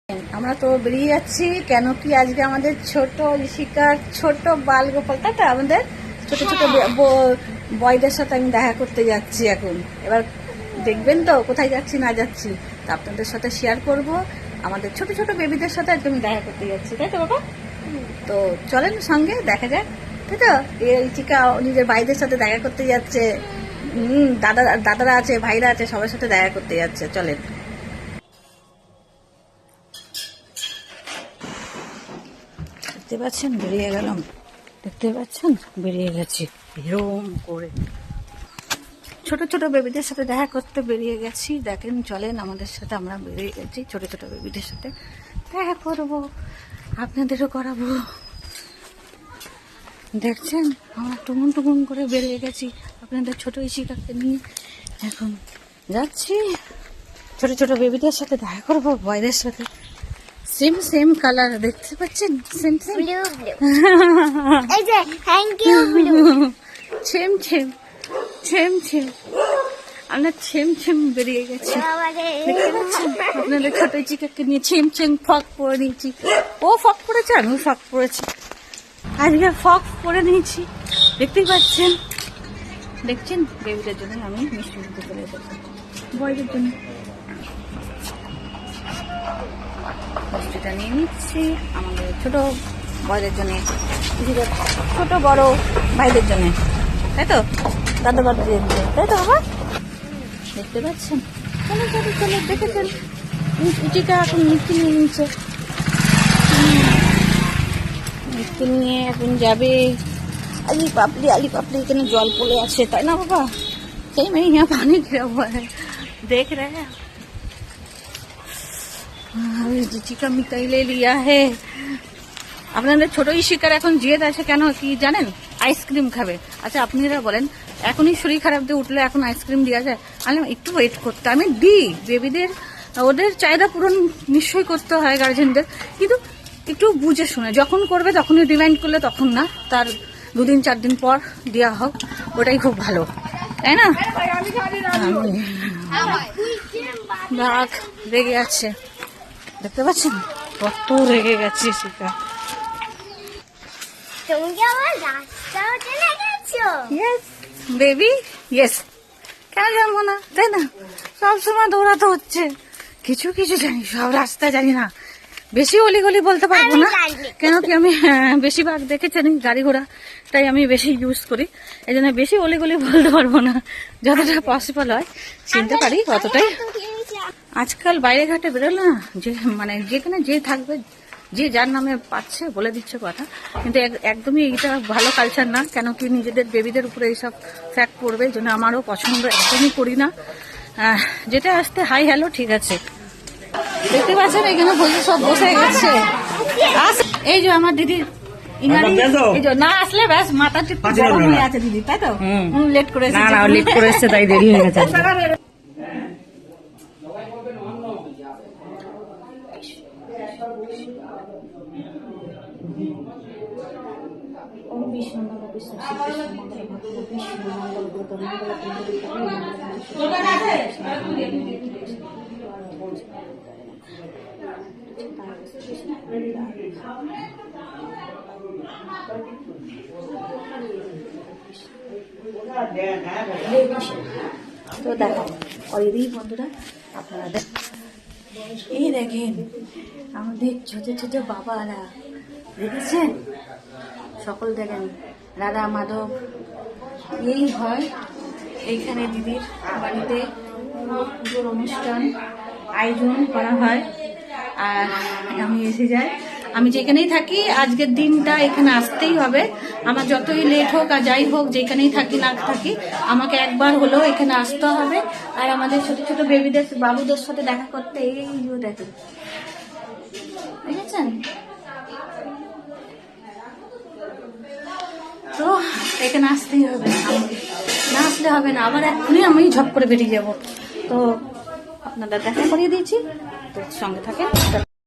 আমরা তো বেরিয়ে যাচ্ছি কেন কি আজকে আমাদের ছোট ঋষিকার ছোট বাল গোপালটা আমাদের ছোট ছোট বয়দের সাথে আমি দেখা করতে যাচ্ছি এখন। এবার দেখবেন তো কোথায় যাচ্ছি না যাচ্ছি, তা আপনাদের সাথে শেয়ার করব। আমাদের ছোট ছোট বেবিদের সাথে আজকে আমি দেখা করতে যাচ্ছি, তাই তো বাবা? তো চলেন সঙ্গে দেখা যাক, তাই তো? ঋষিকা নিজের ভাইদের সাথে দেখা করতে যাচ্ছে, দাদারা আছে, ভাইরা আছে, সবার সাথে দেখা করতে যাচ্ছে। চলেন। দেখতে পাচ্ছেন বেরিয়ে গেলাম, দেখতে পাচ্ছেন বেরিয়ে গেছি এরকম করে ছোট ছোট বেবিদের সাথে দেখা করতে বেরিয়ে গেছি। দেখেন চলেন আমাদের সাথে, আমরা বেরিয়ে গেছি ছোট ছোট বেবিদের সাথে দেখা করব, আপনাদেরও করাবো। দেখছেন আমরা টুমুন টুমুন করে বেরিয়ে গেছি আপনাদের ছোট ইশিকাকে নিয়ে। এখন যাচ্ছি ছোট ছোট বেবিদের সাথে দেখা করবো, বয়দের সাথে। সেম সেম কালার দেখতে পাচ্ছেন, সেম সেম এই যে thank you blue same same same same আমরা সেম সেম বেরিয়ে গেছি। দেখতে পাচ্ছেন আপনাদের ছোট চিকাকে নিয়ে সেম সেম ফক পরে নিয়েছি। ও ফক পরেছে, আমিও ফক পরেছি, আজকে ফক পরে নিয়েছি। দেখতেই পাচ্ছেন, দেখছেন বেবিদের জন্য আমি মিষ্টি মুখে চলে এসেছি, বয়দের জন্য মিষ্টিটা নিয়ে নিচ্ছি আমাদের ছোট বয়দের জন্য, ছোট বড় ভাইদের জন্য, তাই তো? দাদা দাদিদের জন্য, তাই তো বাবা? দেখতে পাচ্ছেন চলে চলে চলে, দেখেছেন ইটিকা এখন মিষ্টি নিয়ে নিচ্ছে, মিষ্টি নিয়ে এখন যাবে। আলি পাপড়ি এখানে জল পড়ে আছে, তাই না বাবা? সেই মেয়ে यहाँ पानी गिरा हुआ है, देख रहे हैं। চিকা মিঠাই লে লিয়া হে। আপনাদের ছোট ইশিকার এখন জেদ আছে কেন কি জানেন? আইসক্রিম খাবে। আচ্ছা আপনারা বলেন, এখনই শরীর খারাপ দিয়ে উঠলে এখন আইসক্রিম দেওয়া যায়? আমি একটু ওয়েট করতে, আমি দিই বেবিদের, ওদের চাহিদা পূরণ নিশ্চয়ই করতে হয় গার্জেনদের, কিন্তু একটু বুঝে শুনে যখন করবে তখনই ডিমান্ড করলে তখন না, তার 2-4 দিন পর দেওয়া হোক, ওটাই খুব ভালো, তাই না? রাগ রেগে আছে, দেখতে পাচ্ছেন কত রেগে গেছে শিকা। তুমি কি আমার রাস্তাও চলে গেছো? Yes baby, yes. কেন জানবো না, তাই না? সবসময় দৌড়াতে হচ্ছে, কিছু কিছু জানি, সব রাস্তা জানি না। বেশি অলিগলি বলতে পারবো না, কেন কি আমি বেশিরভাগ দেখেছেন গাড়ি ঘোড়া, তাই আমি বেশি ইউজ করি, এই জন্য বেশি অলিগলি বলতে পারবো না। যতটা পসিবল হয় চিনতে পারি ততটাই। আজকাল বাইরে ঘাটে বেরোলে না, যে মানে যেখানে যে থাকবে, যে যার নামে পাচ্ছে বলে দিচ্ছে কথা, কিন্তু একদমই এটা ভালো কালচার না। কেন কি নিজেদের বেবিদের উপরে এইসব ফ্যাক্ট পড়বে, এই জন্য আমারও পছন্দ, একদমই করি না। যেটা আসতে হাই হ্যালো ঠিক আছে। দেখতে পাচ্ছেন এখানে বসে সব বসে গেছে। এই যে আমার দিদি ইনারি, এই যে না আসলে ব্যাস মাথা ঠিক গরম হয়ে আছে দিদি, তাই তো? লেট করে এসেছে, না লেট করে এসেছে তাই দেরি হয়ে গেছে। তো দেখো ওই বন্ধুরা, আপনারা এই দেখেন আমাদের ছোট ছোট বাবারা, দেখেছেন? সকল দেখেন রাধা মাধব, এই হয় এইখানে দিদির বাড়িতে পুজোর অনুষ্ঠান আয়োজন করা হয়। আর আমি এসে যাই, আমি যেখানেই থাকি আজকের দিনটা এখানে আসতেই হবে। আমার যতই লেট হোক আর যাই হোক, যেখানেই থাকি না থাকি, আমাকে একবার হলেও এখানে আসতে হবে। আর আমাদের ছোট ছোট বেবিদের, বাবুদের সাথে দেখা করতে, এই দেখেন, দেখেছেন? তো এখানে আসতেই হবে আমাকে, না আসলে হবে না। আবার এখনই আমি ঝপ করে বেরিয়ে যাব। তো আপনাদের দেখা করিয়ে দিয়েছি, তো সঙ্গে থাকেন।